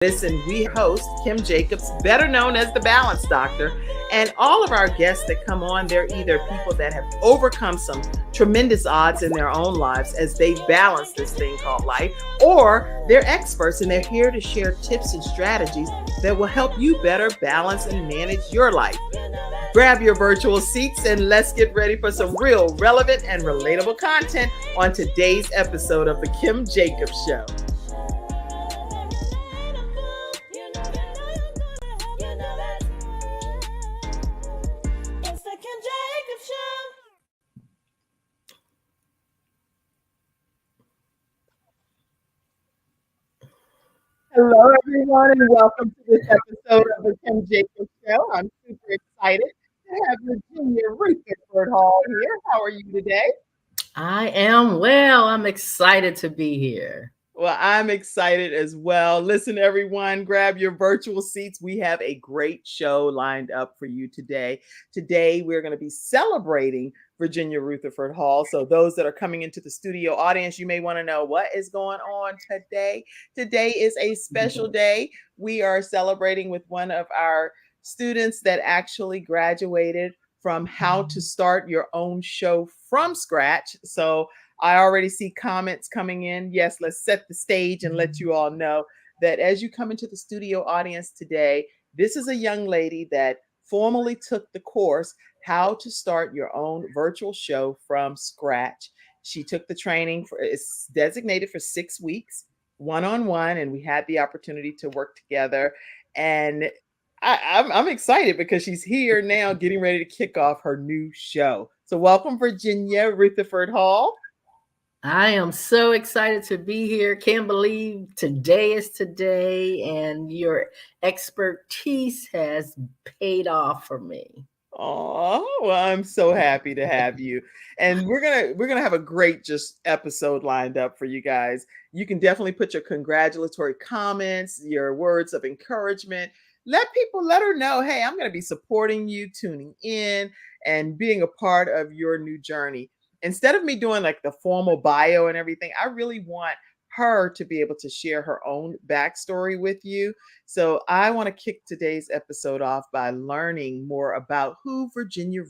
Listen, we host Kim Jacobs, better known as the Balance Doctor, and all of our guests that come on, they're either people that have overcome some tremendous odds in their own lives as they balance this thing called life, or they're experts and they're here to share tips and strategies that will help you better balance and manage your life. Grab your virtual seats and let's get ready for some real relevant and relatable content on today's episode of The Kim Jacobs Show. Hello, everyone, and welcome to this episode of the Kim Jacobs Show. I'm super excited to have Virginia Rutherford Hall here. How are you today? I am well. I'm excited to be here. Well, I'm excited as well. Listen, everyone, grab your virtual seats. We have a great show lined up for you today. Today, we're going to be celebrating Virginia Rutherford Hall. So those that are coming into the studio audience, you may want to know what is going on today. Today is a special day. We are celebrating with one of our students that actually graduated from How to Start Your Own Show from Scratch. So I already see comments coming in. Yes, let's set the stage and let you all know that as you come into the studio audience today, this is a young lady that formally took the course, How to Start Your Own Virtual Show from Scratch. She took the training, it's designated for 6 weeks, one-on-one, and we had the opportunity to work together. And I'm excited because she's here now getting ready to kick off her new show. So welcome, Virginia Rutherford Hall. I am so excited to be here. Can't believe today is today, and your expertise has paid off for me. Oh, well, I'm so happy to have you. And we're gonna have a great just episode lined up for you guys. You can definitely put your congratulatory comments, your words of encouragement. Let her know, hey, I'm gonna be supporting you, tuning in, and being a part of your new journey. Instead of me doing like the formal bio and everything, I really want her to be able to share her own backstory with you. So I want to kick today's episode off by learning more about who Virginia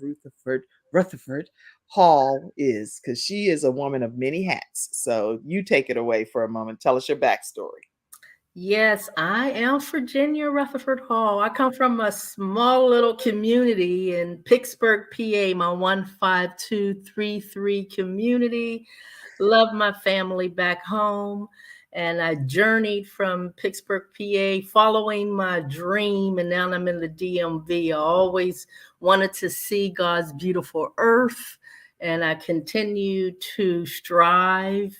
Rutherford Hall is, because she is a woman of many hats. So you take it away for a moment. Tell us your backstory. Yes, I am Virginia Rutherford Hall. I come from a small little community in Pittsburgh, PA, my 15233 community. Love my family back home. And I journeyed from Pittsburgh, PA, following my dream. And now I'm in the DMV. I always wanted to see God's beautiful earth. And I continue to strive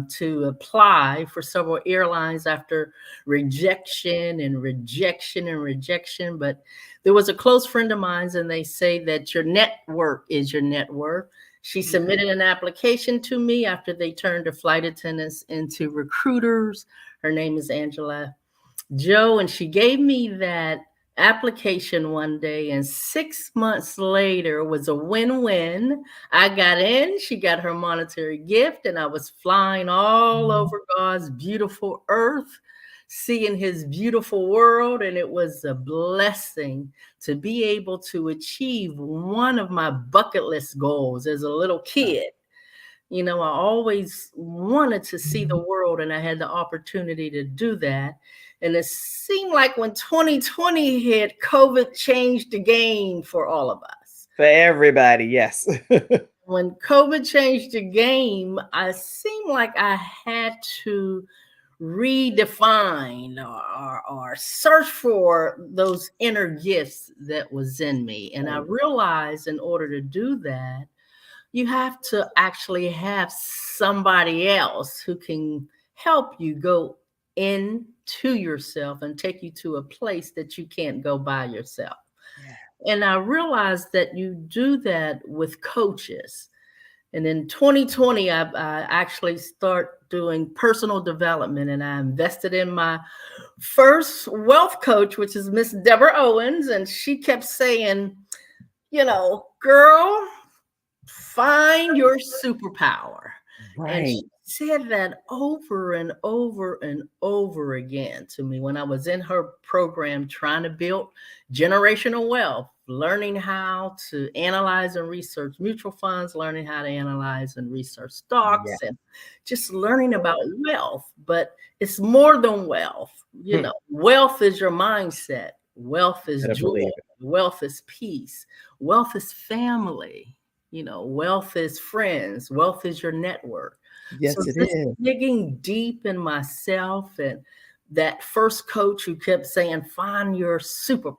to apply for several airlines after rejection. But there was a close friend of mine, and they say that your network is your net worth. She submitted an application to me after they turned her flight attendants into recruiters. Her name is Angela Joe, and she gave me that application one day, and 6 months later was a win-win. I got in, she got her monetary gift, and I was flying all over God's beautiful earth, seeing his beautiful world, and it was a blessing to be able to achieve one of my bucket list goals as a little kid. You know, I always wanted to see the world, and I had the opportunity to do that. And it seemed like when 2020 hit, COVID changed the game for all of us. For everybody, yes. When COVID changed the game, I seemed like I had to redefine or search for those inner gifts that was in me. And I realized in order to do that, you have to actually have somebody else who can help you go into yourself and take you to a place that you can't go by yourself. Yeah. And I realized that you do that with coaches. And in 2020, I actually start doing personal development, and I invested in my first wealth coach, which is Miss Deborah Owens. And she kept saying, you know, girl, find your superpower. Right. And she said that over and over and over again to me when I was in her program trying to build generational wealth, learning how to analyze and research mutual funds, learning how to analyze and research Yeah. stocks, and just learning about wealth. But it's more than wealth. You know, wealth is your mindset, wealth is Better joy, believe it. wealth is peace, wealth is family. You know, wealth is friends, wealth is your network. So Yes, it just is. digging deep in myself, and that first coach who kept saying, find your superpower.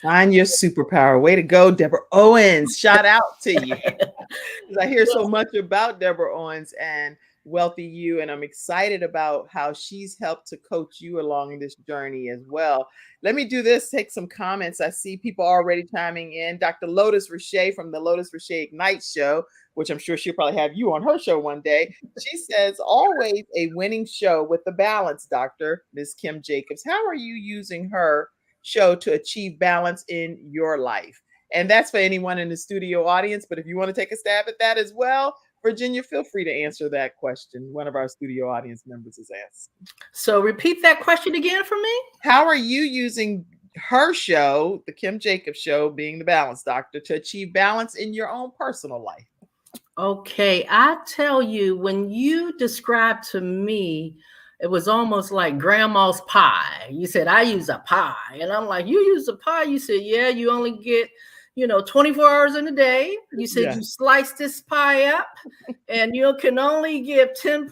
Find your superpower. Way to go, Deborah Owens. Shout out to you. Because I hear so much about Deborah Owens and Wealthy You, and I'm excited about how she's helped to coach you along this journey as well. Let me do this, take some comments. I see people already chiming in. Dr. Lotus Riche from the Lotus Riche Ignite show, which I'm sure she'll probably have you on her show one day. She says, always a winning show with the balance, Dr. Ms. Kim Jacobs. How are you using her show to achieve balance in your life? And that's for anyone in the studio audience. But if you want to take a stab at that as well, Virginia, feel free to answer that question. One of our studio audience members is asked. So repeat that question again for me. How are you using her show, the Kim Jacobs show, being the balance doctor, to achieve balance in your own personal life? Okay, I tell you, when you described to me, it was almost like grandma's pie. You said, I use a pie. And I'm like, you use a pie? You said, yeah, you only get, 24 hours in a day. You said you slice this pie up and you can only give 10%,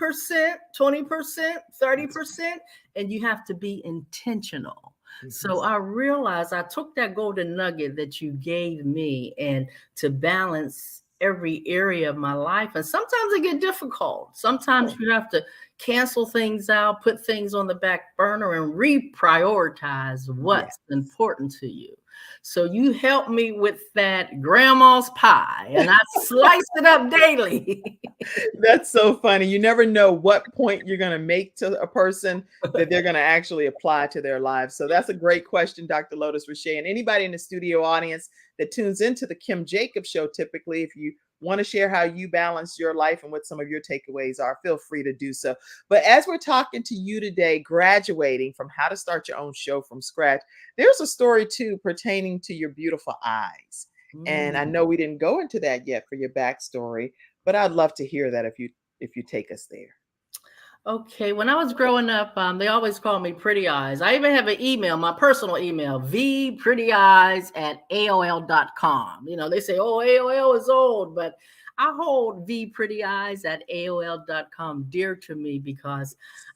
20%, 30%, and you have to be intentional. So I realized I took that golden nugget that you gave me and to balance every area of my life. And sometimes it get difficult. Sometimes you have to cancel things out, put things on the back burner, and reprioritize what's important to you. So you helped me with that grandma's pie, and I slice it up daily. That's so funny. You never know what point you're going to make to a person that they're going to actually apply to their lives. So that's a great question, Dr. Lotus Riche. And anybody in the studio audience that tunes into the Kim Jacobs show, typically, if you want to share how you balance your life and what some of your takeaways are, feel free to do so. But as we're talking to you today, graduating from how to start your own show from scratch, there's a story too pertaining to your beautiful eyes. And I know we didn't go into that yet for your backstory, but I'd love to hear that if you take us there. Okay, when I was growing up, they always called me Pretty Eyes. I even have an email, my personal email, vprettyeyes@aol.com. They say, oh, AOL is old, but I hold vprettyeyes@aol.com dear to me because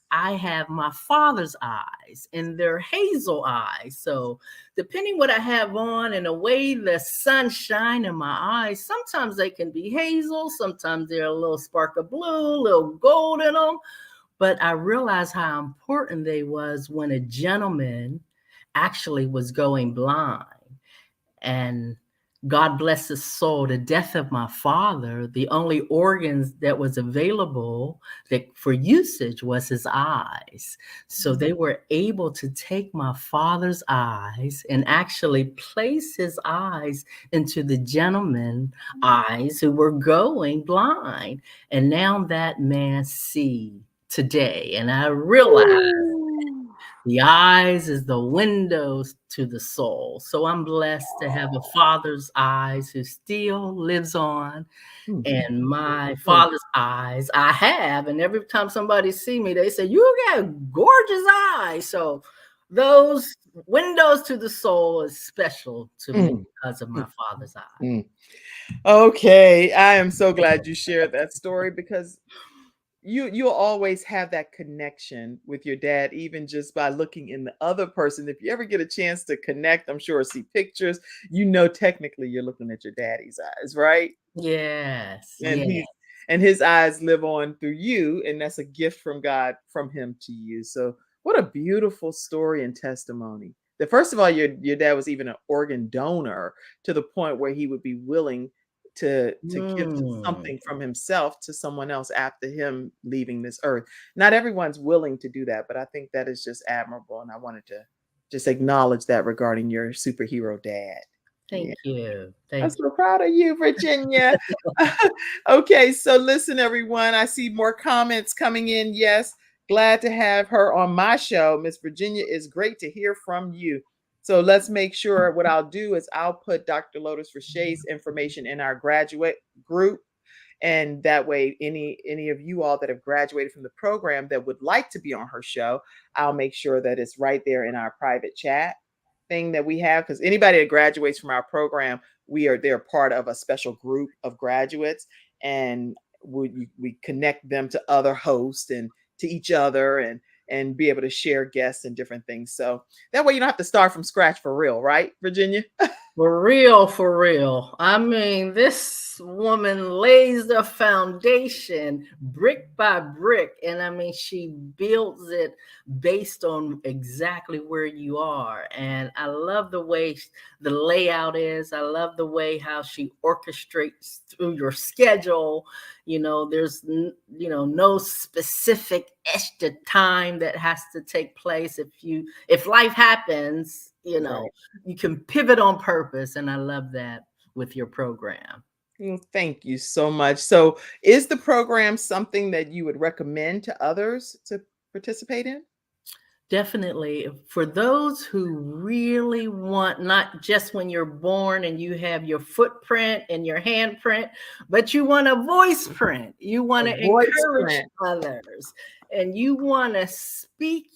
I have my father's eyes and they're hazel eyes. So depending what I have on and the way the sun shine in my eyes, sometimes they can be hazel, sometimes they're a little spark of blue, a little gold in them. But I realized how important they was when a gentleman actually was going blind. And God bless his soul, the death of my father, the only organs that was available that for usage was his eyes. So they were able to take my father's eyes and actually place his eyes into the gentleman's eyes who were going blind. And now that man sees today. And I realized the eyes is the windows to the soul. So I'm blessed to have a father's eyes who still lives on. And my father's eyes I have. And every time somebody see me, they say, you got gorgeous eyes. So those windows to the soul is special to me because of my father's eyes. Okay. I am so glad you shared that story because you'll always have that connection with your dad, even just by looking in the other person. If you ever get a chance to connect, I'm sure see pictures, technically you're looking at your daddy's eyes, right? Yes. And Yeah. his eyes live on through you, and that's a gift from God, from him to you. So what a beautiful story and testimony. That first of all, your dad was even an organ donor to the point where he would be willing to give something from himself to someone else after him leaving this earth. Not everyone's willing to do that, but I think that is just admirable. And I wanted to just acknowledge that regarding your superhero dad. Thank you. I'm Thank so proud of you, Virginia. Okay, so listen, everyone. I see more comments coming in. Yes, glad to have her on my show. Miss Virginia, is great to hear from you. So let's make sure what I'll do is I'll put Dr. Lotus Richey's information in our graduate group. And that way, any of you all that have graduated from the program that would like to be on her show, I'll make sure that it's right there in our private chat thing that we have. Because anybody that graduates from our program, they're part of a special group of graduates, and we connect them to other hosts and to each other, and be able to share guests and different things. So that way you don't have to start from scratch for real, right, Virginia? For real, for real. I mean, this woman lays the foundation brick by brick. And I mean, she builds it based on exactly where you are. And I love the way the layout is. I love the way how she orchestrates through your schedule. There's, no specific extra time that has to take place. If life happens, Right. you can pivot on purpose. And I love that with your program. Well, thank you so much. So, is the program something that you would recommend to others to participate in? Definitely. For those who really want, not just when you're born and you have your footprint and your handprint, but you want a voice print, you want A to voice encourage print. others, and you want to speak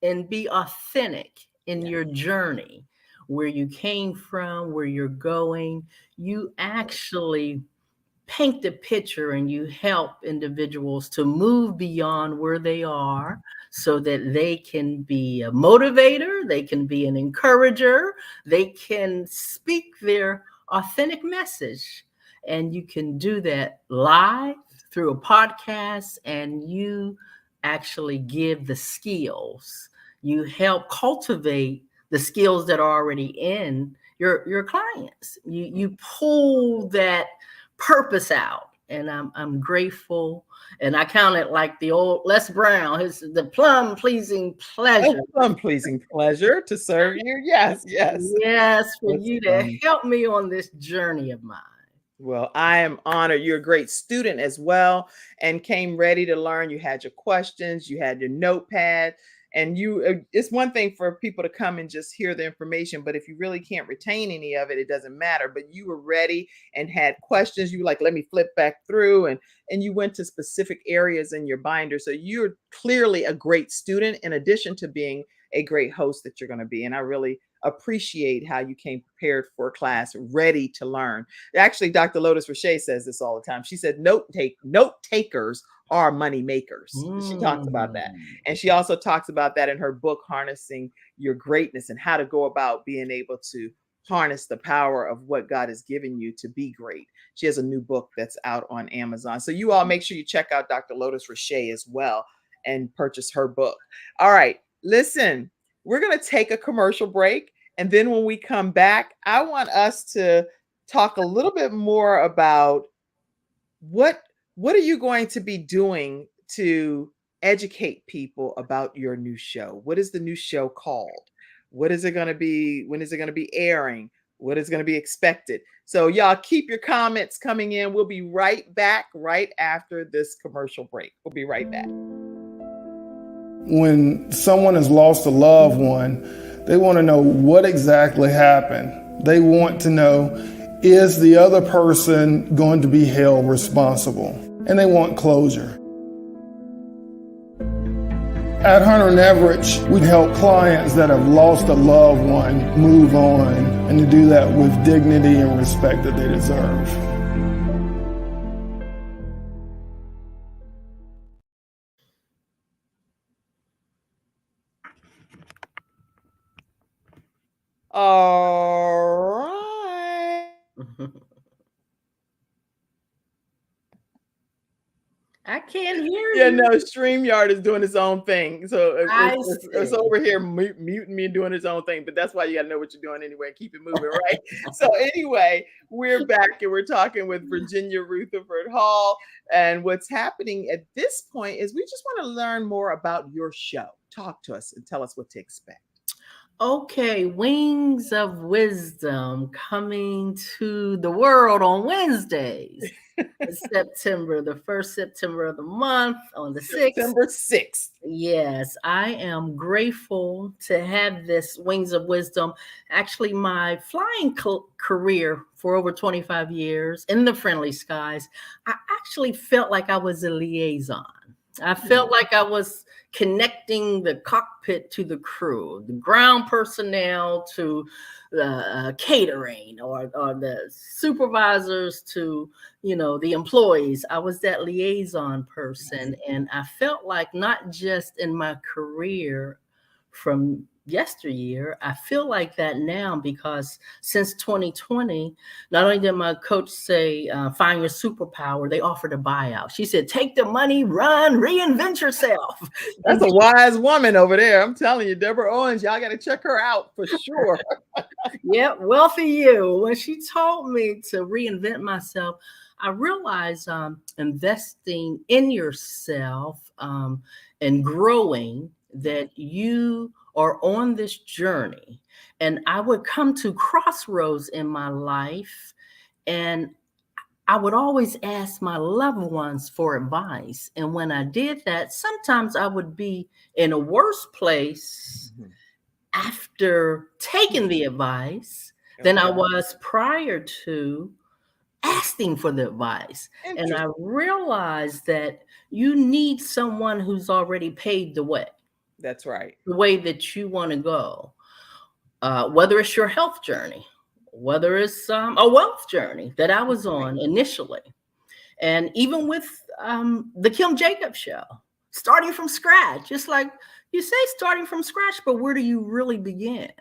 and be authentic in Yeah. your journey, where you came from, where you're going. You actually paint the picture and you help individuals to move beyond where they are so that they can be a motivator, they can be an encourager, they can speak their authentic message. And you can do that live through a podcast, and you actually give the skills. You help cultivate the skills that are already in your clients. You pull that purpose out. And I'm grateful. And I count it like the old Les Brown, the plum pleasing pleasure. Some pleasing pleasure to serve you. Yes, yes. Yes, for That's you to funny. help me on this journey of mine. Well, I am honored. You're a great student as well, and came ready to learn. You had your questions, you had your notepad, and it's one thing for people to come and just hear the information, but if you really can't retain any of it, it doesn't matter. But you were ready and had questions. You were like, let me flip back through, and you went to specific areas in your binder. So you're clearly a great student, in addition to being a great host that you're going to be. And I really appreciate how you came prepared for class, ready to learn. Actually, Dr. Lotus Richey says this all the time. She said, note takers are money makers. She talks about that. And she also talks about that in her book, Harnessing Your Greatness, and how to go about being able to harness the power of what God has given you to be great. She has a new book that's out on Amazon. So you all make sure you check out Dr. Lotus Richey as well and purchase her book. All right, listen, we're going to take a commercial break. And then when we come back, I want us to talk a little bit more about what are you going to be doing to educate people about your new show? What is the new show called? What is it going to be? When is it going to be airing? What is going to be expected? So y'all keep your comments coming in. We'll be right back right after this commercial break. We'll be right back. When someone has lost a loved one, they want to know what exactly happened. They want to know, is the other person going to be held responsible? And they want closure. At Hunter and Everett, we help clients that have lost a loved one move on, and to do that with dignity and respect that they deserve. All right. I can't hear Yeah, you. no, StreamYard is doing its own thing. So I it's see. over here muting me and doing its own thing. But that's why you got to know what you're doing anyway. Keep it moving, right? So anyway, we're back and we're talking with Virginia Rutherford Hall. And what's happening at this point is we just want to learn more about your show. Talk to us and tell us what to expect. Okay, Wings of Wisdom coming to the world on Wednesdays. September, the first September of the month on the 6th. September 6th. Yes, I am grateful to have this Wings of Wisdom. Actually, my flying career for over 25 years in the friendly skies, I actually felt like I was a liaison. I felt like I was connecting the cockpit to the crew, the ground personnel to the catering, or the supervisors to, the employees. I was that liaison person. And I felt like not just in my career from yesteryear, I feel like that now, because since 2020, not only did my coach say, find your superpower, they offered a buyout. She said, take the money, run, reinvent yourself. That's a wise woman over there. I'm telling you, Deborah Owens, y'all got to check her out for sure. Yeah, well for you. When she told me to reinvent myself, I realized investing in yourself and growing, that you are on this journey. And I would come to crossroads in my life, and I would always ask my loved ones for advice. And when I did that, sometimes I would be in a worse place after taking the advice than I was prior to asking for the advice. And I realized that you need someone who's already paved the way. That's right. The way that you want to go, whether it's your health journey, whether it's a wealth journey that I was on initially. And even with the Kim Jacobs show, starting from scratch, just like you say, starting from scratch, but where do you really begin?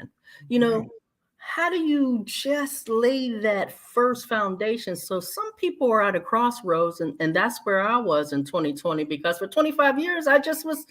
How do you just lay that first foundation? So some people are at a crossroads, and that's where I was in 2020, because for 25 years, I just was,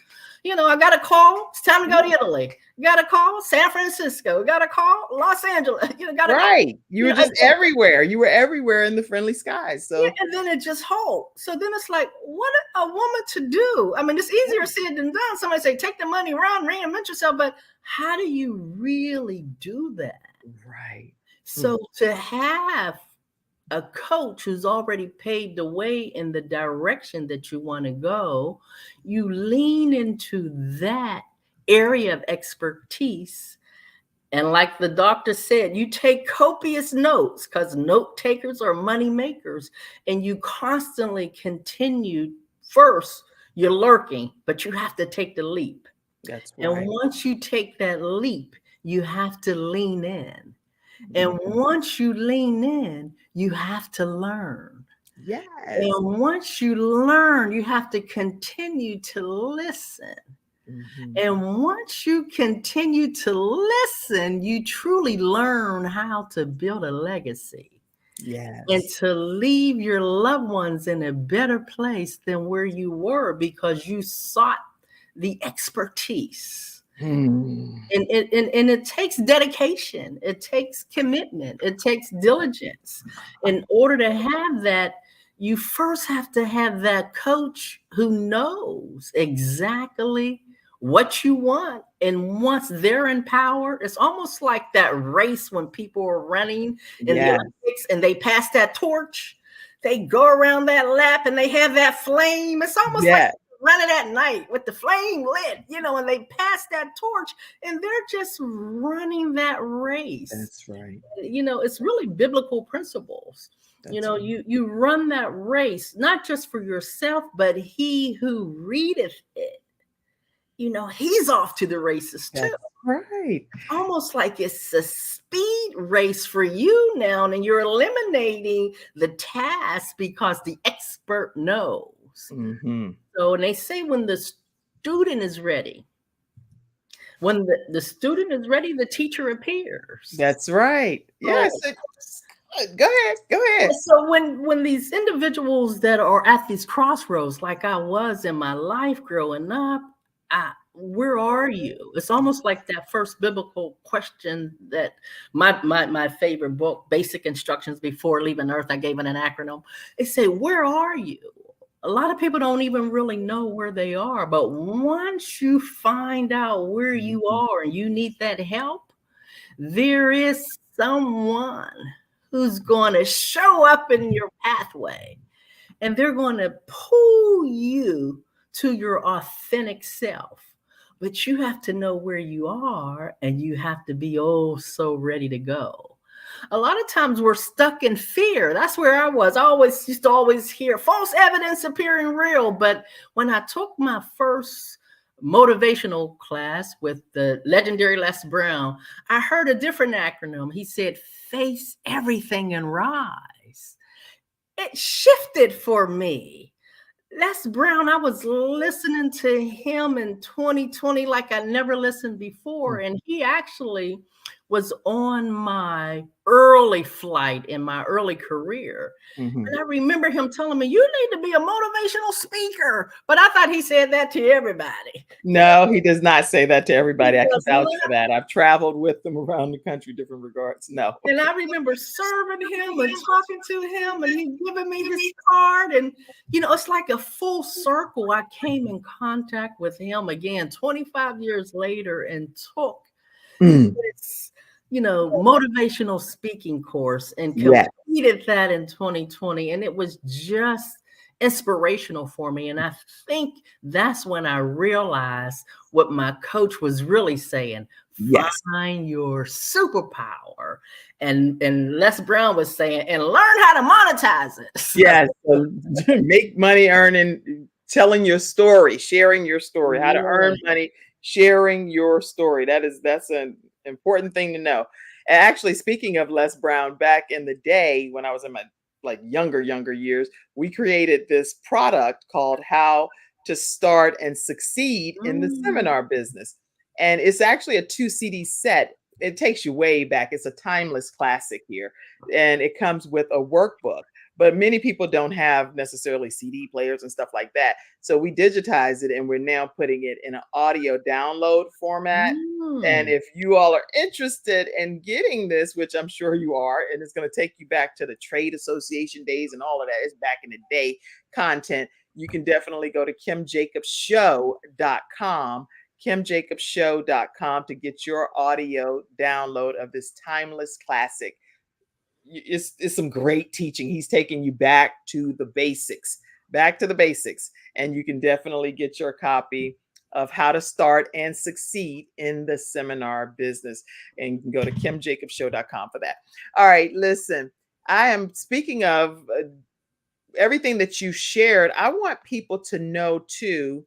I got a call. It's time to go to Italy. Got a call, San Francisco. Got a call, Los Angeles. Got a call. You were just everywhere. You were everywhere in the friendly skies. So and then it just holds. So then it's like, what a woman to do. I mean, it's easier said than done. Somebody say, take the money, run, reinvent yourself. But how do you really do that? Right. So to have a coach who's already paved the way in the direction that you want to go, you lean into that area of expertise. And like the doctor said, you take copious notes, because note takers are money makers, and you constantly continue. First, you're lurking, but you have to take the leap. That's right. And once you take that leap, you have to lean in. And once you lean in, you have to learn. Yes. And once you learn, you have to continue to listen. And once you continue to listen, you truly learn how to build a legacy. Yes. And to leave your loved ones in a better place than where you were, because you sought the expertise. And it takes dedication, it takes commitment, it takes diligence. In order to have that, you first have to have that coach who knows exactly what you want. And once they're in power, it's almost like that race when people are running in the Olympics and they pass that torch, they go around that lap and they have that flame. It's almost like running at night with the flame lit, and they pass that torch and they're just running that race. That's right. It's really biblical principles. You run that race, not just for yourself, but he who readeth it, he's off to the races too. That's right. Almost like it's a speed race for you now, and you're eliminating the task because the expert knows. So, and they say when the student is ready, when the student is ready, the teacher appears. That's right. Yes. Go ahead. So when these individuals that are at these crossroads, like I was in my life growing up, where are you? It's almost like that first biblical question that my favorite book, Basic Instructions Before Leaving Earth, I gave it an acronym. They say, where are you? a lot of people don't even really know where they are. But once you find out where you are and you need that help, there is someone who's going to show up in your pathway, and they're going to pull you to your authentic self. But you have to know where you are, and you have to be oh so ready to go. A lot of times we're stuck in fear. That's where I was. I always used to always hear false evidence appearing real. But when I took my first motivational class with the legendary Les Brown, I heard a different acronym. He said, face everything and rise. It shifted for me. Les Brown, I was listening to him in 2020 like I never listened before. And he actually was on my early flight in my early career. And I remember him telling me, you need to be a motivational speaker. But I thought he said that to everybody. No, he does not say that to everybody. I can vouch for that. I've traveled with them around the country, different regards. No. And I remember serving him and talking to him, and he giving me his card. And, you know, it's like a full circle. I came in contact with him again 25 years later and took this, you know, motivational speaking course and completed that in 2020. And it was just inspirational for me. And I think that's when I realized what my coach was really saying. Find your superpower. And Les Brown was saying, and learn how to monetize it. Yes. So make money earning, telling your story, sharing your story, how to earn money, sharing your story. That's an important thing to know. And actually, speaking of Les Brown, back in the day when I was in my like younger years, we created this product called How to Start and Succeed in the Seminar Business. And it's actually a 2 CD set. It takes you way back. It's a timeless classic here. And it comes with a workbook. But many people don't have necessarily CD players and stuff like that. So we digitized it, and we're now putting it in an audio download format. And if you all are interested in getting this, which I'm sure you are, and it's going to take you back to the trade association days and all of that, it's back in the day content, you can definitely go to kimjacobshow.com, kimjacobshow.com to get your audio download of this timeless classic. It's some great teaching. He's taking you back to the basics, and you can definitely get your copy of How to Start and Succeed in the Seminar Business. And you can go to kimjacobshow.com for that. All right, listen, I am speaking of everything that you shared. I want people to know too,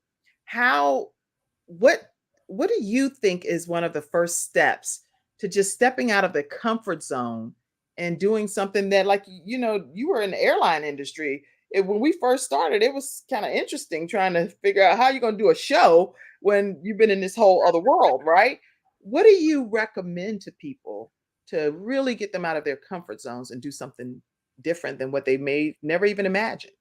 what do you think is one of the first steps to just stepping out of the comfort zone and doing something that, like, you know, you were in the airline industry. When we first started, it was kind of interesting trying to figure out how you're going to do a show when you've been in this whole other world, right? What do you recommend to people to really get them out of their comfort zones and do something different than what they may never even imagine?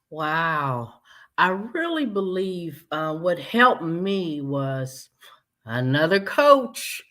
Wow. I really believe what helped me was another coach.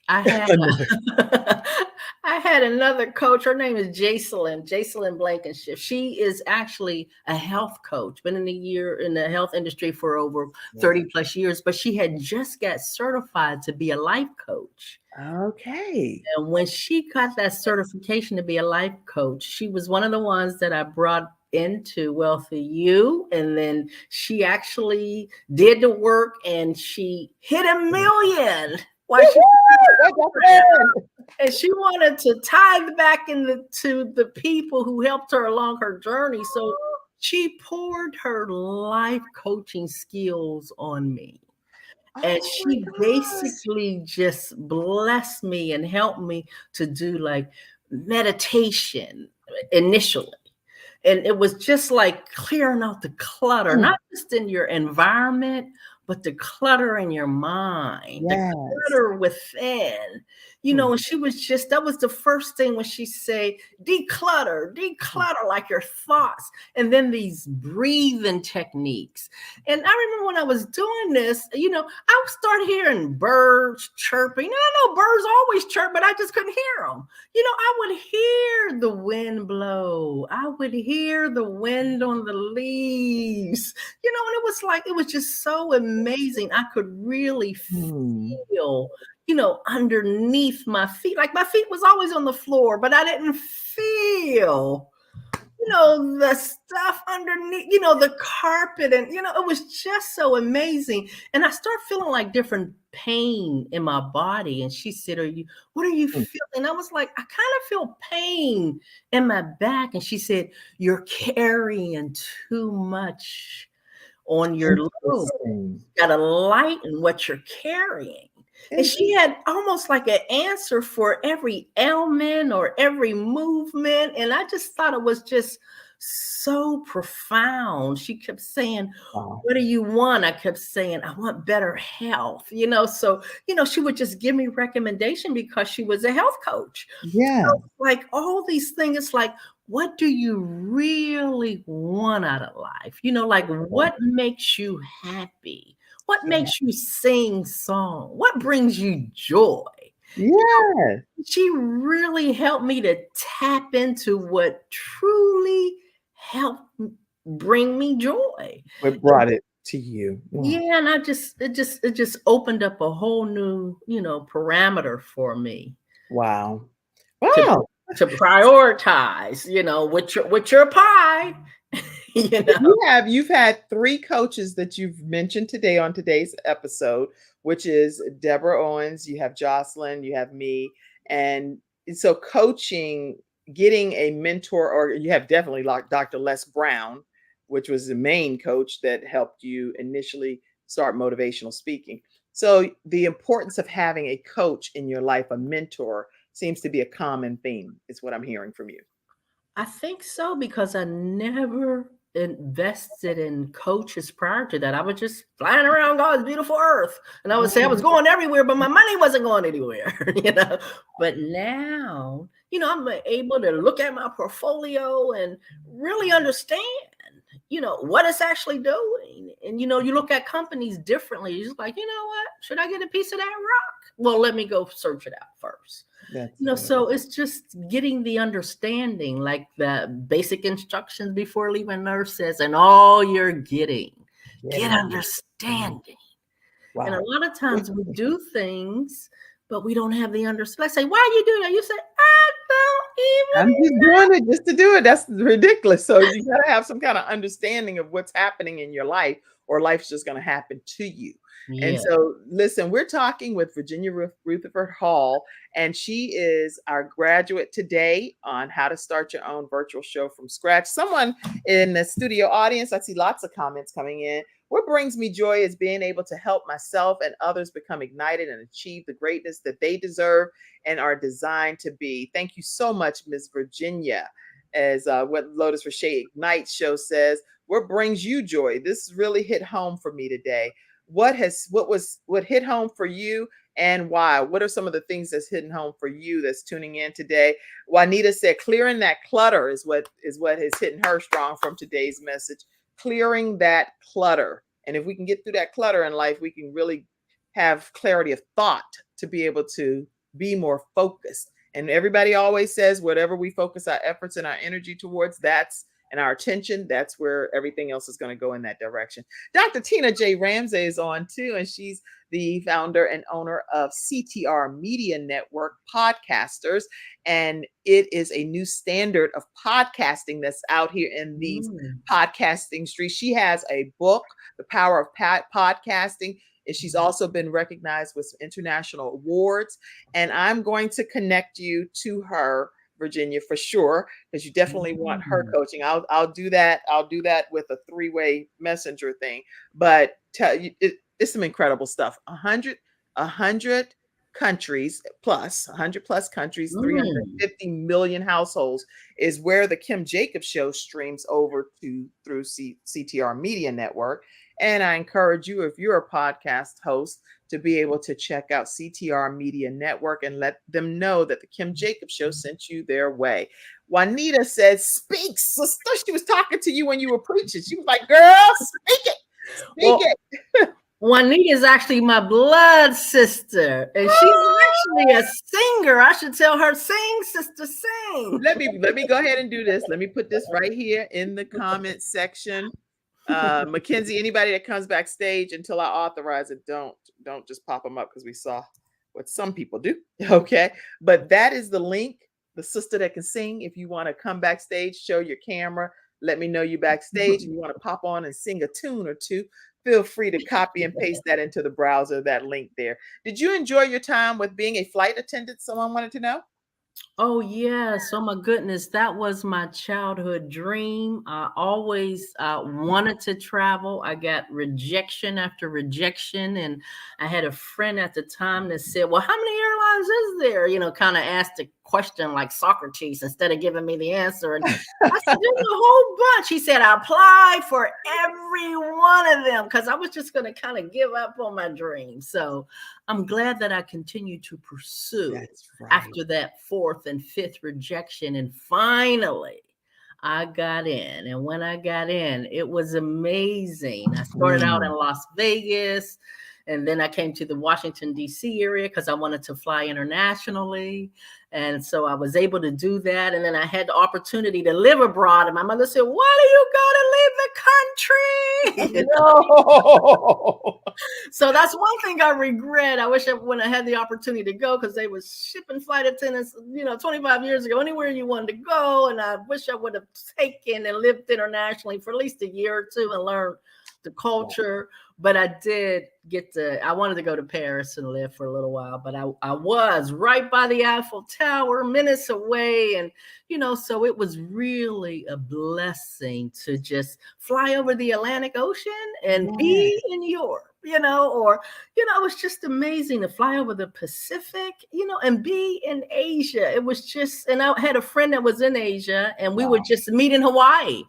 I had another coach. Her name is Jacelyn Blankenship. She is actually a health coach, been in the health industry for over 30 plus years, but she had just got certified to be a life coach. Okay. And when she got that certification to be a life coach, she was one of the ones that I brought into Wealthy You. And then she actually did the work, and she hit $1 million. And she wanted to tithe back to the people who helped her along her journey. So she poured her life coaching skills on me. And she basically just blessed me and helped me to do like meditation initially. And it was just like clearing out the clutter, not just in your environment, but the clutter in your mind, the clutter within. And she was that was the first thing when she said, declutter like your thoughts. And then these breathing techniques. And I remember when I was doing this, I would start hearing birds chirping. I know birds always chirp, but I just couldn't hear them. I would hear the wind blow. I would hear the wind on the leaves, and it was just so amazing. I could really feel, underneath my feet. Like my feet was always on the floor, but I didn't feel, the stuff underneath, the carpet. And, it was just so amazing. And I start feeling like different pain in my body. And she said, what are you feeling? I was like, I kind of feel pain in my back. And she said, you're carrying too much on your load. You gotta lighten what you're carrying. And she had almost like an answer for every ailment or every movement. And I just thought it was just so profound. She kept saying, what do you want? I kept saying, I want better health. So, she would just give me recommendation because she was a health coach. Yeah. So, like all these things, it's like, what do you really want out of life? Like what makes you happy? What makes you sing song? What brings you joy? Yeah. She really helped me to tap into what truly helped bring me joy. What brought it to you? Yeah, and it just opened up a whole new, parameter for me. Wow. To prioritize, with your pie. You've had 3 coaches that you've mentioned today on today's episode, which is Deborah Owens, you have Jocelyn, you have me. And so coaching, getting a mentor, or you have definitely like Dr. Les Brown, which was the main coach that helped you initially start motivational speaking. So the importance of having a coach in your life, a mentor, seems to be a common theme, is what I'm hearing from you. I think so, because I never invested in coaches prior to that. I was just flying around God's beautiful earth. And I would say I was going everywhere, but my money wasn't going anywhere, But now, I'm able to look at my portfolio and really understand, what it's actually doing. And, you look at companies differently. You're just like, what? Should I get a piece of that rock? Well, let me go search it out first. So it's just getting the understanding, like the basic instructions before leaving nurses, and all you're getting, get understanding. Wow. And a lot of times we do things, but we don't have the understanding. Let's say, why are you doing that? You say, I'm just doing it just to do it. That's ridiculous. So you got to have some kind of understanding of what's happening in your life, or life's just going to happen to you. Yeah. And so, listen, we're talking with Virginia Rutherford Hall, and she is our graduate today on how to start your own virtual show from scratch. Someone in the studio audience, I see lots of comments coming in. What brings me joy is being able to help myself and others become ignited and achieve the greatness that they deserve and are designed to be. Thank you so much, Ms. Virginia. As what Lotus Roche Ignite show says, what brings you joy? This really hit home for me today. What hit home for you, and why? What are some of the things that's hitting home for you that's tuning in today? Juanita said, clearing that clutter is what is hitting her strong from today's message. Clearing that clutter. And if we can get through that clutter in life, we can really have clarity of thought to be able to be more focused. And everybody always says, whatever we focus our efforts and our energy towards, and our attention, that's where everything else is going to go in that direction. Dr. Tina J. Ramsey is on too, and she's the founder and owner of CTR Media Network Podcasters. And it is a new standard of podcasting that's out here in these podcasting streets. She has a book, The Power of Podcasting, and she's also been recognized with international awards. And I'm going to connect you to her, Virginia, for sure, because you definitely want her coaching. I'll do that. I'll do that with a 3-way messenger thing. But it's some incredible stuff. 100 countries plus 100 plus countries, Mm. 350 million households is where the Kim Jacobs show streams over to through CTR Media Network. And I encourage you, if you're a podcast host, to be able to check out CTR Media Network and let them know that the Kim Jacobs show sent you their way. Juanita says, speak, sister. She was talking to you when you were preaching. She was like, girl, speak it. Speak it. Juanita is actually my blood sister, and she's actually a singer. I should tell her, sing, sister, sing. Let me go ahead and do this. Let me put this right here in the comment section. Mackenzie, anybody that comes backstage until I authorize it, don't just pop them up, because we saw what some people do. Okay, but that is the link. The sister that can sing. If you want to come backstage, show your camera. Let me know you backstage. If you want to pop on and sing a tune or two, feel free to copy and paste that into the browser, that link there. Did you enjoy your time with being a flight attendant? Someone wanted to know. Oh, yes. Oh, my goodness. That was my childhood dream. I always wanted to travel. I got rejection after rejection. And I had a friend at the time that said, well, how many airlines is there? You know, kind of asked a question like Socrates instead of giving me the answer. And I said, there's a whole bunch. He said, I applied for every one of them because I was just going to kind of give up on my dream. So I'm glad that I continued to pursue after that fourth and fifth rejection. And finally, I got in. And when I got in, it was amazing. I started out in Las Vegas, and then I came to the Washington, D.C. area because I wanted to fly internationally. And so I was able to do that. And then I had the opportunity to live abroad. And my mother said, why do you go to leave the country? No. So that's one thing I regret. I wish when I had the opportunity to go, because they was shipping flight attendants, 25 years ago, anywhere you wanted to go. And I wish I would have taken and lived internationally for at least a year or two and learned the culture. But I did I wanted to go to Paris and live for a little while, but I was right by the Eiffel Tower, minutes away. And, so it was really a blessing to just fly over the Atlantic Ocean and be in Europe, it was just amazing to fly over the Pacific, and be in Asia. It was just, and I had a friend that was in Asia, and we would just meet in Hawaii.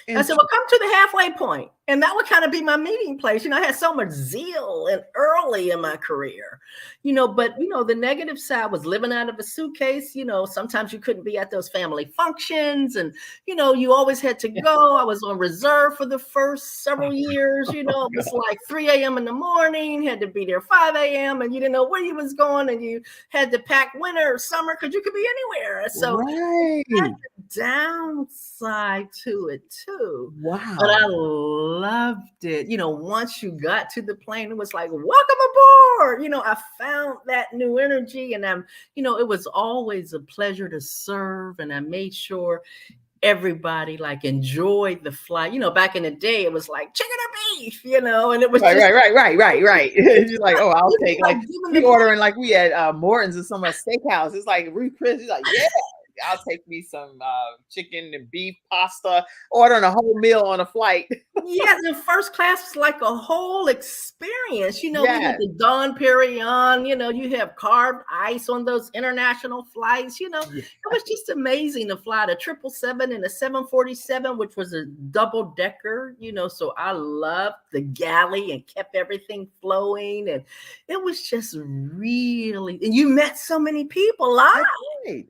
I said, well, come to the halfway point. And that would kind of be my meeting place. I had so much zeal and early in my career, but, the negative side was living out of a suitcase. Sometimes you couldn't be at those family functions, and, you always had to go. I was on reserve for the first several years. It was like 3 a.m. in the morning, had to be there 5 a.m. and you didn't know where you was going, and you had to pack winter or summer because you could be anywhere. So that's the downside to it too. Wow. But I loved it. Once you got to the plane, it was like, welcome aboard. I found that new energy, and it was always a pleasure to serve. And I made sure everybody enjoyed the flight. Back in the day, it was like chicken or beef, and it was right. You're like, oh, I'll take we ordering we had Morton's or some steakhouse. It's like Ruth Chris. He's like, yeah. I'll take me some chicken and beef pasta, ordering a whole meal on a flight. Yeah, the first class was like a whole experience. We had the Don Perignon, you have carved ice on those international flights. It was just amazing to fly the 777 and the 747, which was a double decker, so I loved the galley and kept everything flowing. And it was just really, and you met so many people live. Right.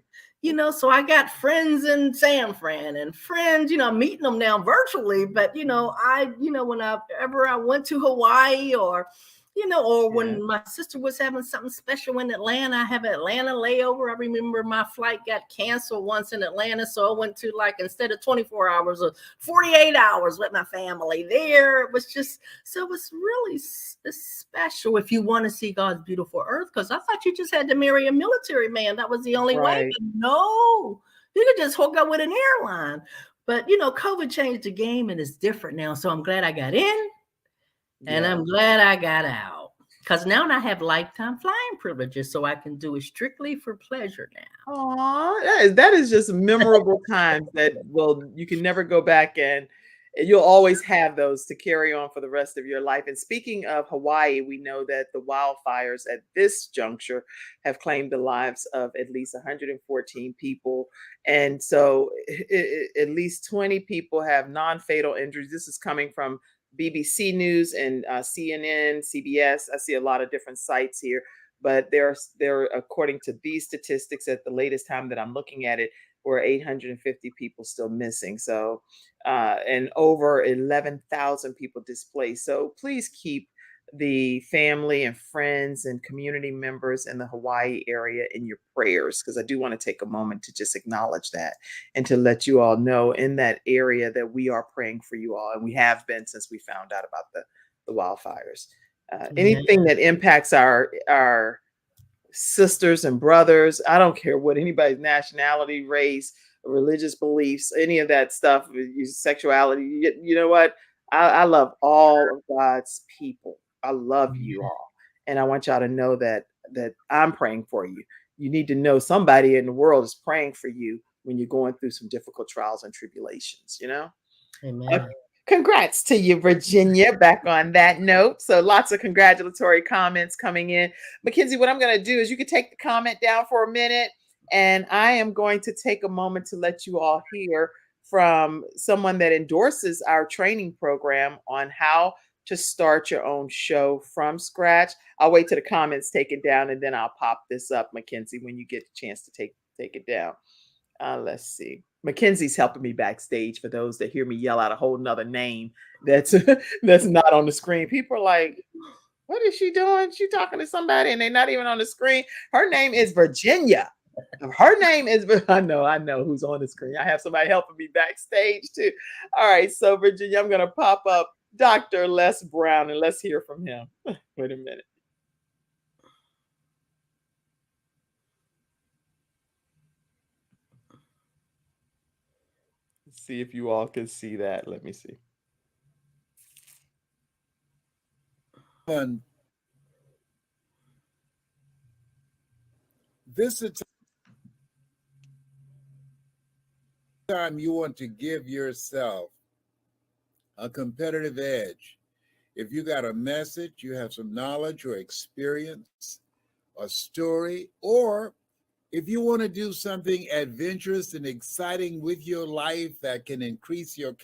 So I got friends in San Fran and friends, I'm meeting them now virtually, but, whenever I went to Hawaii or when my sister was having something special in Atlanta, I have an Atlanta layover. I remember my flight got canceled once in Atlanta. So I went to instead of 24 hours or 48 hours with my family there. It was just, so it was really special if you want to see God's beautiful earth, because I thought you just had to marry a military man. That was the only way. But no, you could just hook up with an airline. But, COVID changed the game and it's different now. So I'm glad I got in. And I'm glad I got out, because now I have lifetime flying privileges, so I can do it strictly for pleasure now. Aw, that is just memorable times that you can never go back and you'll always have those to carry on for the rest of your life. And speaking of Hawaii, we know that the wildfires at this juncture have claimed the lives of at least 114 people. And so at least 20 people have non-fatal injuries. This is coming from BBC News and CNN, CBS. I see a lot of different sites here, but there, according to these statistics, at the latest time that I'm looking at it, were 850 people still missing. So, and over 11,000 people displaced. So please keep the family and friends and community members in the Hawaii area in your prayers, because I do want to take a moment to just acknowledge that and to let you all know in that area that we are praying for you all, and we have been since we found out about the wildfires. Anything that impacts our sisters and brothers, I don't care what anybody's nationality, race, religious beliefs, any of that stuff, sexuality, you know what? I love all of God's people. I love you all. And I want y'all to know that I'm praying for you. You need to know somebody in the world is praying for you when you're going through some difficult trials and tribulations, you know? Amen. Congrats to you, Virginia, back on that note. So lots of congratulatory comments coming in. Mackenzie, what I'm going to do is you can take the comment down for a minute, and I am going to take a moment to let you all hear from someone that endorses our training program on how to start your own show from scratch. I'll wait till the comments take it down, and then I'll pop this up, Mackenzie, when you get a chance to take it down. Let's see. Mackenzie's helping me backstage for those that hear me yell out a whole nother name that's that's not on the screen. People are like, what is she doing? She talking to somebody and they're not even on the screen. Her name is Virginia. Her name is, I know who's on the screen. I have somebody helping me backstage too. All right, so Virginia, I'm going to pop up Dr. Les Brown and let's hear from him. Wait a minute. See if you all can see that. Let me see. This is time you want to give yourself a competitive edge. If you got a message, you have some knowledge or experience, a story, or if you want to do something adventurous and exciting with your life that can increase your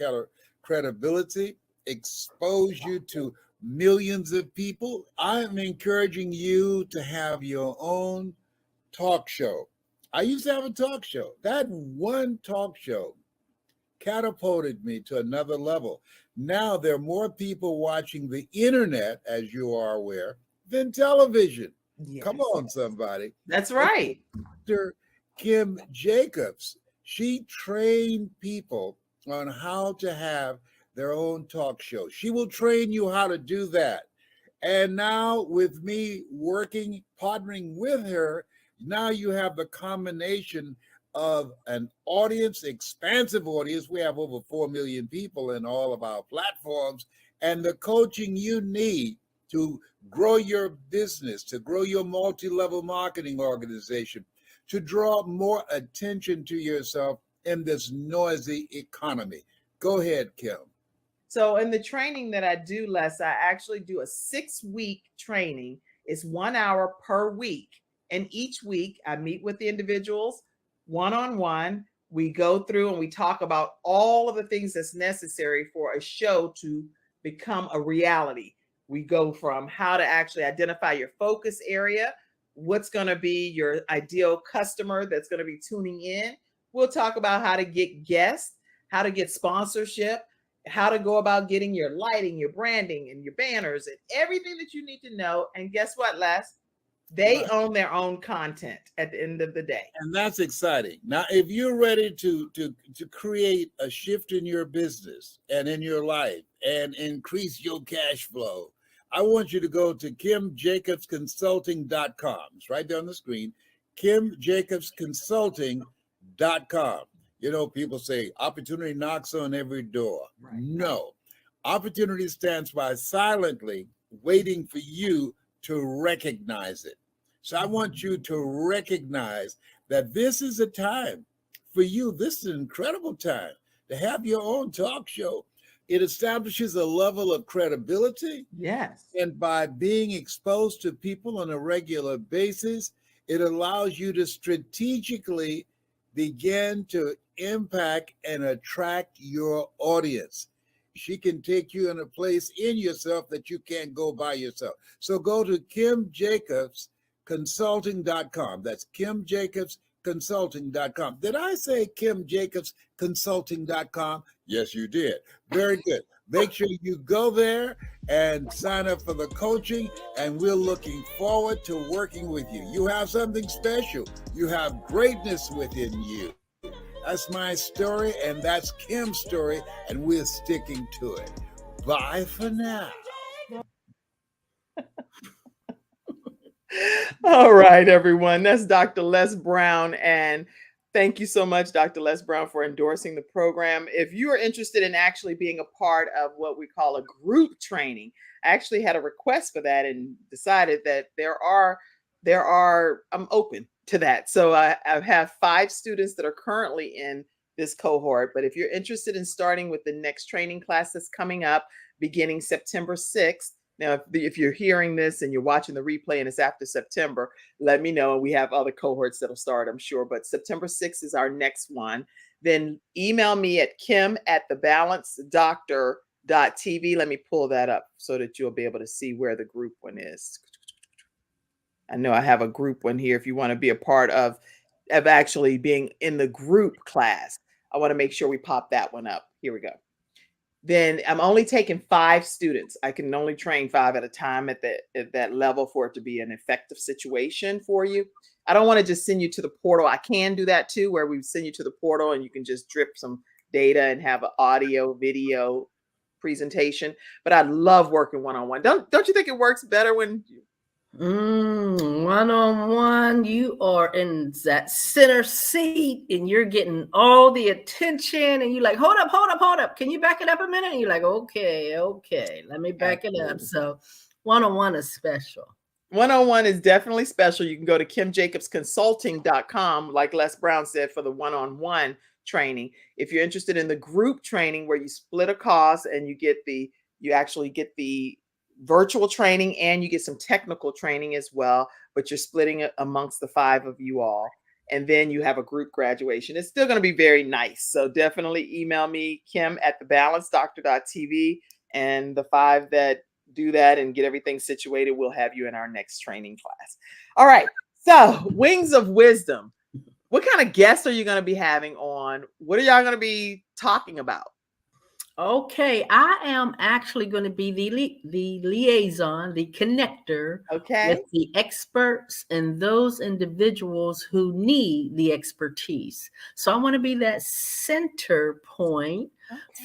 credibility, expose you to millions of people, I'm encouraging you to have your own talk show. I used to have a talk show. That one talk show catapulted me to another level. Now there are more people watching the internet, as you are aware, than television. Yes. Come on, somebody. That's right. Dr. Kim Jacobs, she trained people on how to have their own talk show. She will train you how to do that. And now with me partnering with her, now you have the combination of an audience, expansive audience. We have over 4 million people in all of our platforms, and the coaching you need to grow your business, to grow your multi-level marketing organization, to draw more attention to yourself in this noisy economy. Go ahead, Kim. So in the training that I do, Les, I actually do a 6-week training. It's 1 hour per week. And each week I meet with the individuals one-on-one. We go through and we talk about all of the things that's necessary for a show to become a reality. We go from how to actually identify your focus area, what's going to be your ideal customer that's going to be tuning in. We'll talk about how to get guests, how to get sponsorship, how to go about getting your lighting, your branding, and your banners, and everything that you need to know. And guess what, Les? They own their own content at the end of the day. And that's exciting. Now, if you're ready to create a shift in your business and in your life and increase your cash flow, I want you to go to KimJacobsConsulting.com. It's right there on the screen, KimJacobsConsulting.com. You know, people say opportunity knocks on every door. Right. No, opportunity stands by silently waiting for you to recognize it. So I want you to recognize that this is a time for you. This is an incredible time to have your own talk show, It establishes a level of credibility. Yes. And by being exposed to people on a regular basis, it allows you to strategically begin to impact and attract your audience. She can take you in a place in yourself that you can't go by yourself. So go to kimjacobsconsulting.com. That's kimjacobsconsulting.com. Did I say kimjacobsconsulting.com? Yes, you did. Very good. Make sure you go there and sign up for the coaching, and we're looking forward to working with you. You have something special. You have greatness within you. That's my story, and that's Kim's story, and we're sticking to it. Bye for now. All right, everyone. That's Dr. Les Brown. And thank you so much, Dr. Les Brown, for endorsing the program. If you are interested in actually being a part of what we call a group training, I actually had a request for that and decided that I'm open to that. So I have 5 students that are currently in this cohort. But if you're interested in starting with the next training class that's coming up beginning September 6th, now, if you're hearing this and you're watching the replay and it's after September, let me know. We have other cohorts that'll start, I'm sure. But September 6th is our next one. Then email me at kim@thebalancedoctor.tv. Let me pull that up so that you'll be able to see where the group one is. I know I have a group one here if you want to be a part of actually being in the group class. I want to make sure we pop that one up. Here we go. Then I'm only taking 5 students. I can only train 5 at a time at that level for it to be an effective situation for you. I don't want to just send you to the portal. I can do that too, where we send you to the portal and you can just drip some data and have an audio, video presentation. But I love working one-on-one. Don't you think it works better when one-on-one, you are in that center seat and you're getting all the attention and you're like, hold up. Can you back it up a minute? And you're like, okay, let me back it up. So one-on-one is special. One-on-one is definitely special. You can go to kimjacobsconsulting.com, like Les Brown said, for the one-on-one training. If you're interested in the group training where you split a cost and you actually get the virtual training and you get some technical training as well, but you're splitting it amongst the 5 of you all. And then you have a group graduation. It's still going to be very nice. So definitely email me, kim@thebalancedoctor.tv. And the 5 that do that and get everything situated, we'll have you in our next training class. All right. So Wings of Wisdom. What kind of guests are you going to be having on? What are y'all going to be talking about? Okay, I am actually going to be the liaison, the connector with the experts and those individuals who need the expertise. So I want to be that center point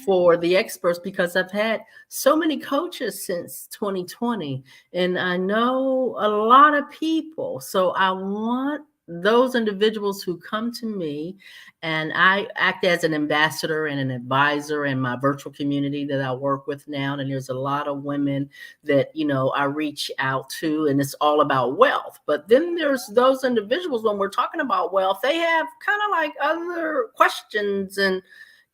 for the experts because I've had so many coaches since 2020 and I know a lot of people. So I want those individuals who come to me, and I act as an ambassador and an advisor in my virtual community that I work with now. And there's a lot of women that, I reach out to, and it's all about wealth. But then there's those individuals, when we're talking about wealth, they have kind of like other questions and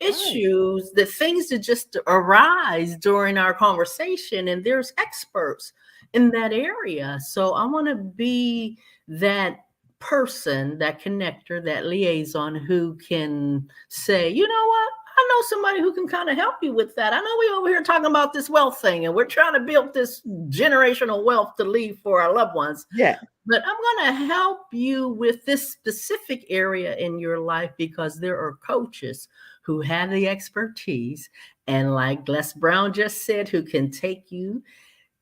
issues, that things that just arise during our conversation. And there's experts in that area. So I want to be that person, that connector, that liaison who can say, you know what, I know somebody who can kind of help you with that. I know we over here talking about this wealth thing and we're trying to build this generational wealth to leave for our loved ones. Yeah. But I'm going to help you with this specific area in your life because there are coaches who have the expertise. And like Les Brown just said, who can take you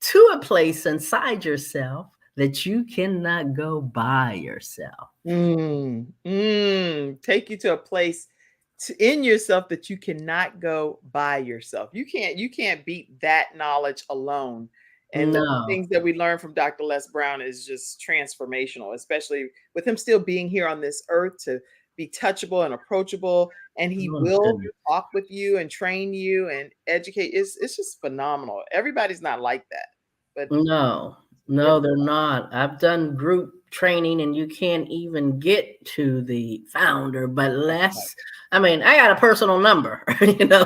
to a place inside yourself that you cannot go by yourself. Take you to a place in yourself that you cannot go by yourself. You can't beat that knowledge alone. And the things that we learn from Dr. Les Brown is just transformational, especially with him still being here on this earth to be touchable and approachable. And he will talk with you and train you and educate. It's just phenomenal. Everybody's not like that. But no, they're not. I've done group training and you can't even get to the founder, but I mean, I got a personal number,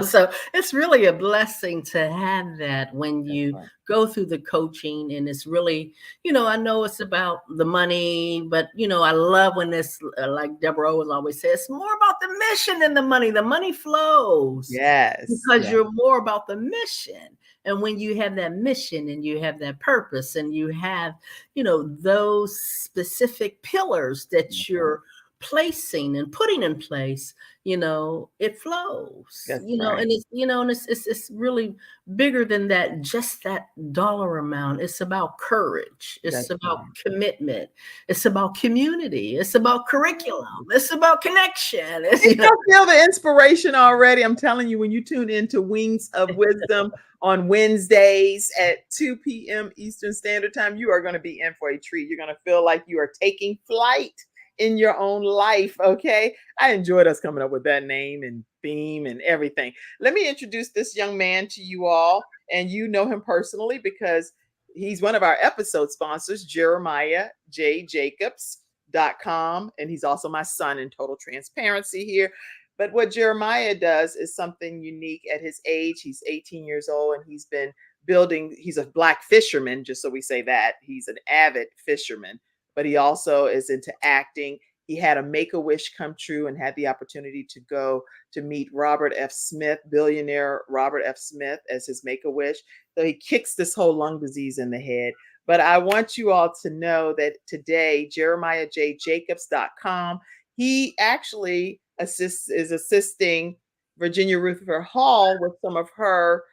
so it's really a blessing to have that when you go through the coaching. And it's really, I know it's about the money, but, I love when this, like Deborah Owens always says, it's more about the mission than the money. The money flows. Yes. Because you're more about the mission. And when you have that mission and you have that purpose and you have, those specific pillars that you're placing and putting in place, it flows. That's And it's really bigger than that, just that dollar amount. It's about courage. It's about commitment. It's about community. It's about curriculum. It's about connection. You feel the inspiration already. I'm telling you, when you tune into Wings of Wisdom on Wednesdays at 2 p.m. Eastern Standard Time, you are going to be in for a treat. You're going to feel like you are taking flight in your own life. Okay. I enjoyed us coming up with that name and theme and everything. Let me introduce this young man to you all. And you know him personally because he's one of our episode sponsors, Jeremiah J. Jacobs.com. And he's also my son, in total transparency here. But what Jeremiah does is something unique at his age. He's 18 years old and he's been building, he's a Black fisherman, just so we say that. He's an avid fisherman, but he also is into acting. He had a Make-A-Wish come true and had the opportunity to go to meet Robert F. Smith, billionaire Robert F. Smith, as his Make-A-Wish. So he kicks this whole lung disease in the head. But I want you all to know that today, JeremiahJJacobs.com, he actually is assisting Virginia Rutherford Hall with some of her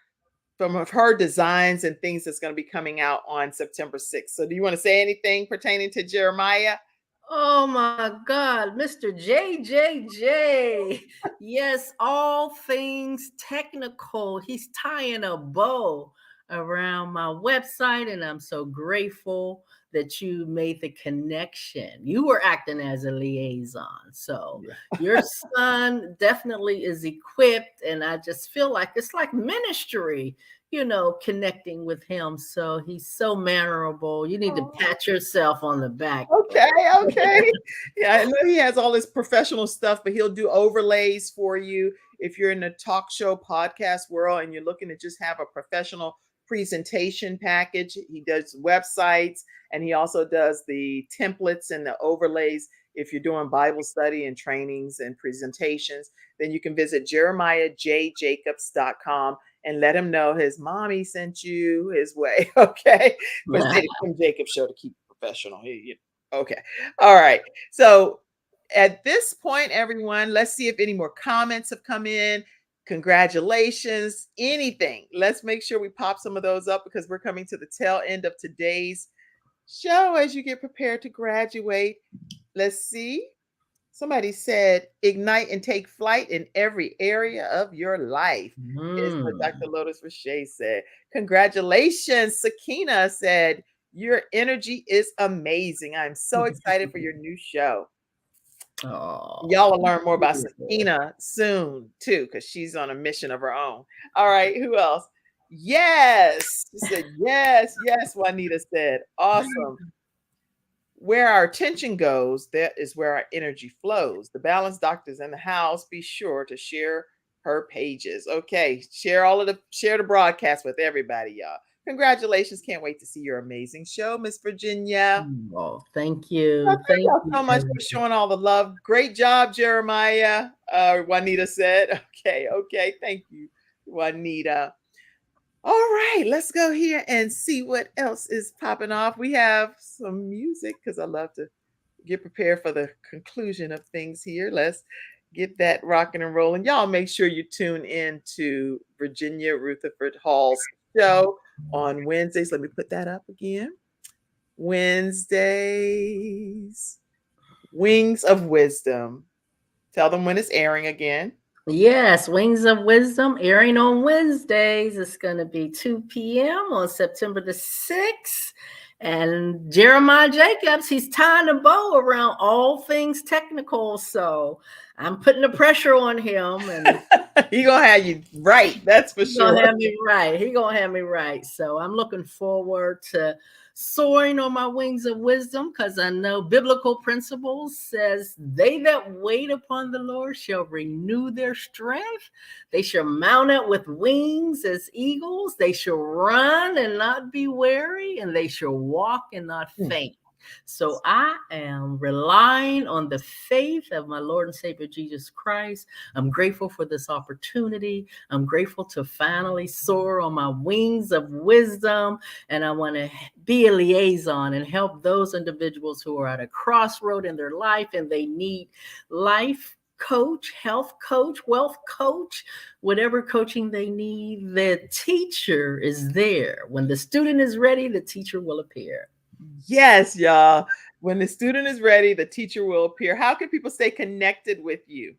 designs and things that's going to be coming out on September 6th. So do you want to say anything pertaining to Jeremiah? Oh my God, Mr. JJJ. Yes, all things technical. He's tying a bow around my website, and I'm so grateful that you made the connection. You were acting as a liaison. So your son definitely is equipped, and I just feel like it's like ministry, connecting with him. So he's so mannerable. You need to pat yourself on the back. Okay. Yeah, I know he has all this professional stuff, but he'll do overlays for you. If you're in the talk show podcast world and you're looking to just have a professional presentation package, he does websites, and he also does the templates and the overlays. If you're doing Bible study and trainings and presentations, then you can visit JeremiahJJacobs.com and let him know his mommy sent you his way. Okay. But say the Kim Jacobs Show to keep it professional. Okay. All right. So at this point, everyone, let's see if any more comments have come in. Congratulations, anything. Let's make sure we pop some of those up because we're coming to the tail end of today's show as you get prepared to graduate. Let's see. Somebody said, ignite and take flight in every area of your life. Is what Dr. Lotus Rashay said. Congratulations. Sakina said, your energy is amazing. I'm so excited for your new show. Oh, y'all will learn more about Sakina soon too, because she's on a mission of her own. All right, who else? Yes, she said yes. Juanita said, awesome. Where our attention goes, that is where our energy flows. The Balanced Doctor's in the house. Be sure to share her pages. Okay, share the broadcast with everybody, y'all. Congratulations. Can't wait to see your amazing show, Miss Virginia. Oh, thank you. Thank you so much for showing all the love. Great job, Jeremiah. Juanita said. Okay. Thank you, Juanita. All right, let's go here and see what else is popping off. We have some music because I love to get prepared for the conclusion of things here. Let's get that rocking and rolling. Y'all make sure you tune in to Virginia Rutherford Hall's show on Wednesdays. Let me put that up again. Wednesdays, Wings of Wisdom. Tell them when it's airing again. Yes, Wings of Wisdom airing on Wednesdays. It's going to be 2 p.m. on September the 6th. And Jeremiah Jacobs, he's tying a bow around all things technical. So I'm putting the pressure on him. And He gonna have you right. That's for sure. He gonna have me right. So I'm looking forward to soaring on my wings of wisdom, because I know biblical principles says they that wait upon the Lord shall renew their strength. They shall mount up with wings as eagles. They shall run and not be weary, and they shall walk and not faint. So I am relying on the faith of my Lord and Savior Jesus Christ. I'm grateful for this opportunity. I'm grateful to finally soar on my wings of wisdom. And I want to be a liaison and help those individuals who are at a crossroad in their life and they need life coach, health coach, wealth coach, whatever coaching they need. The teacher is there. When the student is ready, the teacher will appear. Yes, y'all. When the student is ready, the teacher will appear. How can people stay connected with you?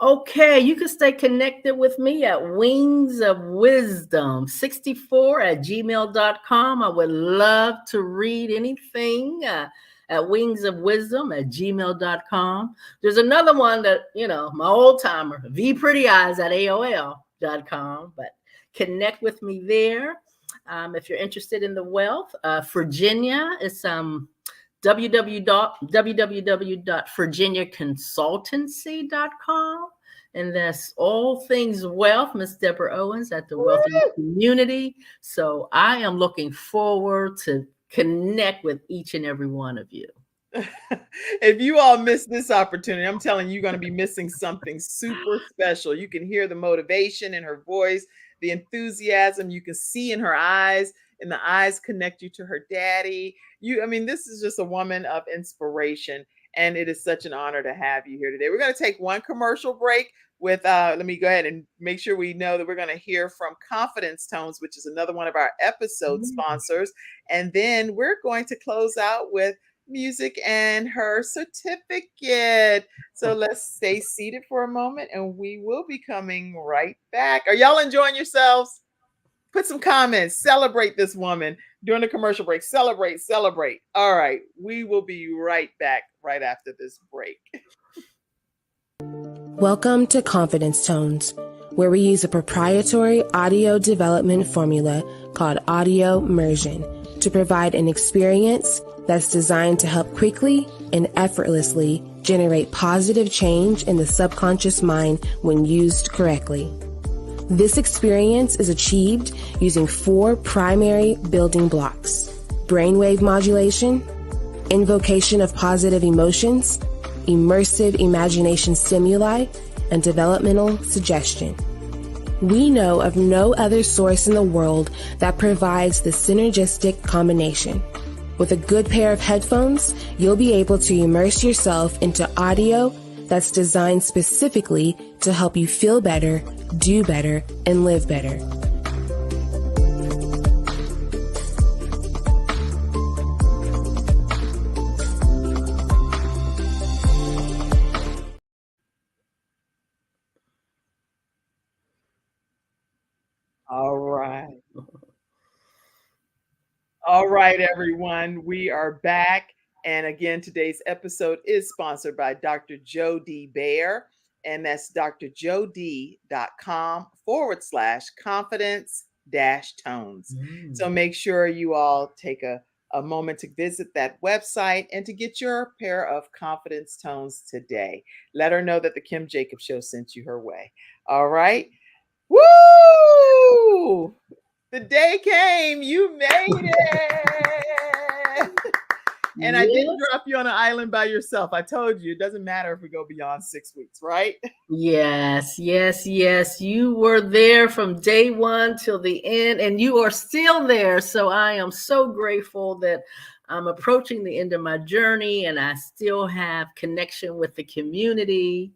Okay, you can stay connected with me at Wings of Wisdom 64 at gmail.com. I would love to read anything at Wings of Wisdom at gmail.com. There's another one that, my old timer, vprettyeyes at AOL.com, but connect with me there. If you're interested in the wealth, Virginia is www.virginiaconsultancy.com. And that's all things wealth, Miss Deborah Owens at the Wealthy Community. So I am looking forward to connect with each and every one of you. If you all miss this opportunity, I'm telling you, you're going to be missing something super special. You can hear the motivation in her voice, the enthusiasm you can see in her eyes, and the eyes connect you to her daddy. This is just a woman of inspiration, and it is such an honor to have you here today. We're going to take one commercial break with, let me go ahead and make sure we know that we're going to hear from Confidence Tones, which is another one of our episode sponsors. And then we're going to close out with music and her certificate. So let's stay seated for a moment and we will be coming right back. Are y'all enjoying yourselves? Put some comments. Celebrate this woman during the commercial break. Celebrate. All right. We will be right back right after this break. Welcome to Confidence Tones, where we use a proprietary audio development formula called audio immersion to provide an experience that's designed to help quickly and effortlessly generate positive change in the subconscious mind when used correctly. This experience is achieved using 4 primary building blocks: brainwave modulation, invocation of positive emotions, immersive imagination stimuli, and developmental suggestion. We know of no other source in the world that provides the synergistic combination. With a good pair of headphones, you'll be able to immerse yourself into audio that's designed specifically to help you feel better, do better, and live better. All right, everyone. We are back. And again, today's episode is sponsored by Dr. Joe D. Bear. And that's drjod.com/confidence-tones. So make sure you all take a moment to visit that website and to get your pair of confidence tones today. Let her know that the Kim Jacobs Show sent you her way. All right. Woo! The day came. You made it. And I didn't drop you on an island by yourself. I told you it doesn't matter if we go beyond 6 weeks, right? Yes. You were there from day one till the end, and you are still there. So I am so grateful that I'm approaching the end of my journey, and I still have connection with the community.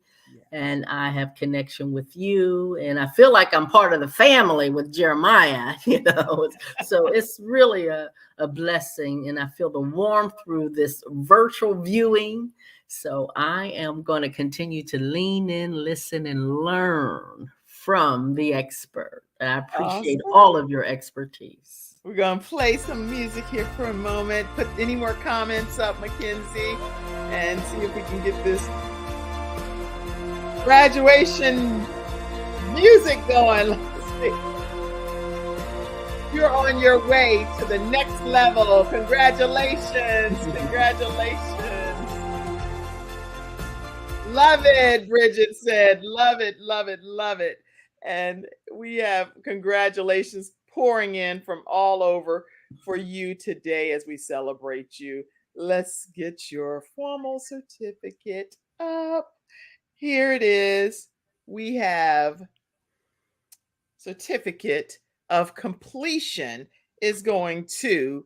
And I have connection with you, and I feel like I'm part of the family with Jeremiah, so it's really a blessing, and I feel the warmth through this virtual viewing. So I am going to continue to lean in, listen, and learn from the expert. And I appreciate all of your expertise. We're going to play some music here for a moment. Put any more comments up, Mackenzie, and see if we can get this graduation music going. Let's see. You're on your way to the next level. Congratulations. Congratulations. Love it, Bridget said. Love it, love it, love it. And we have congratulations pouring in from all over for you today as we celebrate you. Let's get your formal certificate up. Here it is. We have certificate of completion is going to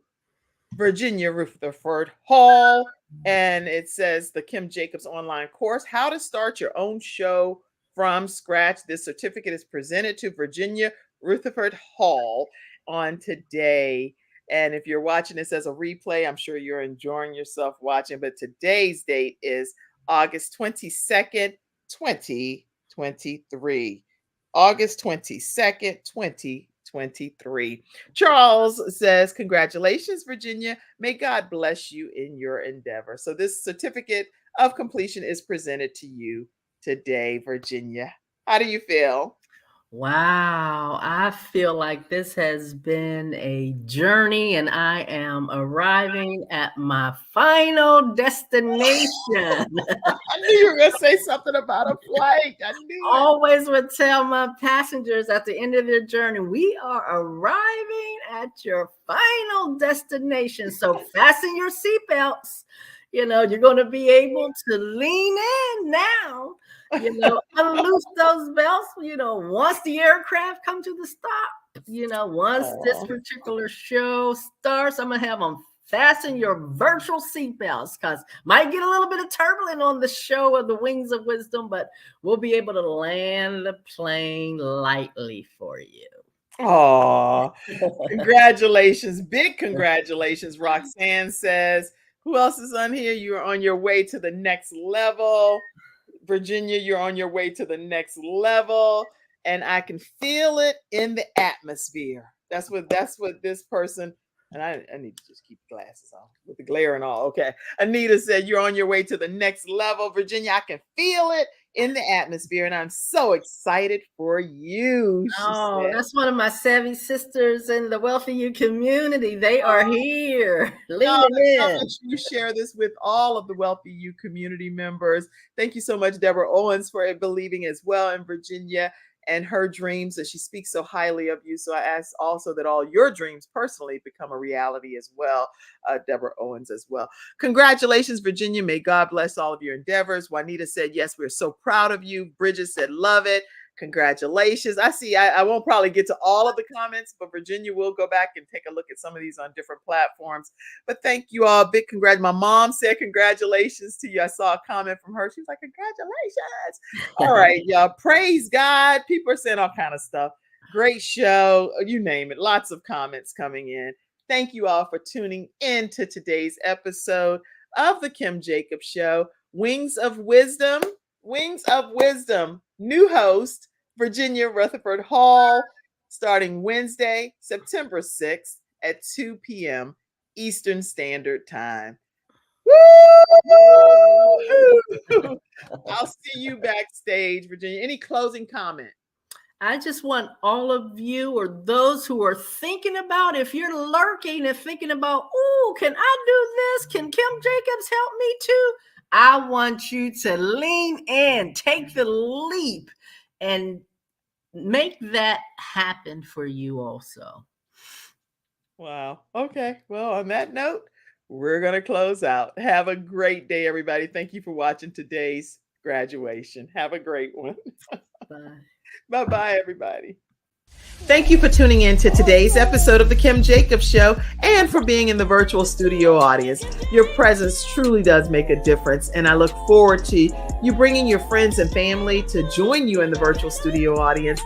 Virginia Rutherford Hall. And it says the Kim Jacobs online course, How to Start Your Own Show from Scratch. This certificate is presented to Virginia Rutherford Hall on today. And if you're watching this as a replay, I'm sure you're enjoying yourself watching. But today's date is August 22nd, 2023. August 22nd, 2023. Charles says, congratulations, Virginia. May God bless you in your endeavor. So this certificate of completion is presented to you today, Virginia. How do you feel? Wow, I feel like this has been a journey and I am arriving at my final destination. I knew you were going to say something about a flight. I knew it. Always would tell my passengers at the end of their journey, we are arriving at your final destination. So fasten your seatbelts. You know, you're going to be able to lean in now. You know, unloose those belts, you know, once the aircraft come to the stop, you know, once this particular show starts, I'm going to have them fasten your virtual seatbelts because might get a little bit of turbulent on the show of the Wings of Wisdom, but we'll be able to land the plane lightly for you. Oh, congratulations. Big congratulations. Roxanne says, who else is on here? You're on your way to the next level. Virginia, you're on your way to the next level, and I can feel it in the atmosphere. That's what this person, and I need to just keep glasses on with the glare and all. Okay. Anita said, you're on your way to the next level. Virginia, I can feel it in the atmosphere, and I'm so excited for you. Oh, that's one of my savvy sisters in the Wealthy You community. They are here. You share this with all of the Wealthy You community members. Thank you so much, Deborah Owens, for believing as well in Virginia and her dreams, that she speaks so highly of you. So I ask also that all your dreams personally become a reality as well. Deborah Owens as well. Congratulations, Virginia. May God bless all of your endeavors. Juanita said, yes, we're so proud of you. Bridget said, love it. Congratulations. I see. I won't probably get to all of the comments, but Virginia will go back and take a look at some of these on different platforms. But thank you all. Big congrats. My mom said congratulations to you. I saw a comment from her. She was like, congratulations. All right, y'all. Praise God. People are saying all kind of stuff. Great show. You name it. Lots of comments coming in. Thank you all for tuning in to today's episode of the Kim Jacobs Show. Wings of Wisdom. Wings of Wisdom. New host, Virginia Rutherford Hall, starting Wednesday, September 6th at 2 p.m. Eastern Standard Time. Woo! I'll see you backstage, Virginia. Any closing comment? I just want all of you or those who are thinking about, if you're lurking and thinking about, oh, can I do this? Can Kim Jacobs help me too? I want you to lean in, take the leap, and make that happen for you also. Wow. Okay. Well, on that note, we're going to close out. Have a great day, everybody. Thank you for watching today's graduation. Have a great one. Bye. Bye-bye, everybody. Thank you for tuning in to today's episode of The Kim Jacobs Show and for being in the virtual studio audience. Your presence truly does make a difference, and I look forward to you bringing your friends and family to join you in the virtual studio audience